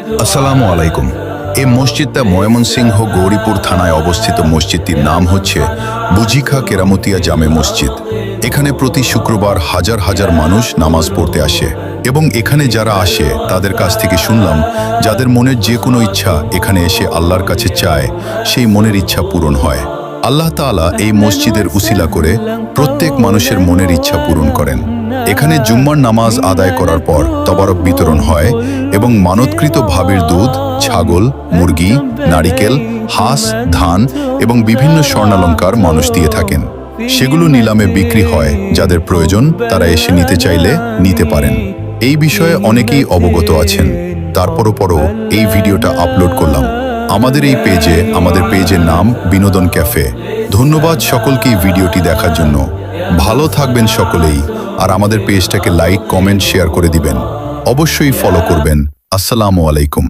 আসসালামু আলাইকুম। এই মসজিদটা ময়মনসিংহ গৌরীপুর থানায় অবস্থিত। মসজিদটির নাম হচ্ছে বুজিখা কেরামতিয়া জামে মসজিদ। এখানে প্রতি শুক্রবার হাজার হাজার মানুষ নামাজ পড়তে আসে এবং এখানে যারা আসে তাদের কাছ থেকে শুনলাম, যাদের মনের যে কোনো ইচ্ছা এখানে এসে আল্লাহর কাছে চায়, সেই মনের ইচ্ছা পূরণ হয়। আল্লাহ তাআলা এই মসজিদের উসিলা করে প্রত্যেক মানুষের মনের ইচ্ছা পূরণ করেন। এখানে জুম্মার নামাজ আদায় করার পর তবারক বিতরণ হয় এবং মানতকৃত ভাবের দুধ, ছাগল, মুরগি, নারিকেল, হাঁস, ধান এবং বিভিন্ন স্বর্ণালংকার মানুষ দিয়ে থাকেন। সেগুলো নিলামে বিক্রি হয়। যাদের প্রয়োজন তারা এসে নিতে চাইলে নিতে পারেন। এই বিষয়ে অনেকেই অবগত আছেন, তারপরও এই ভিডিওটা আপলোড করলাম আমাদের এই পেজে। আমাদের পেজের নাম বিনোদন ক্যাফে। ধন্যবাদ সকলকে এই ভিডিওটি দেখার জন্য। ভালো থাকবেন সকলেই, আর আমাদের পেজটাকে লাইক, কমেন্ট, শেয়ার করে দিবেন। অবশ্যই ফলো করবেন। আসসালামু আলাইকুম।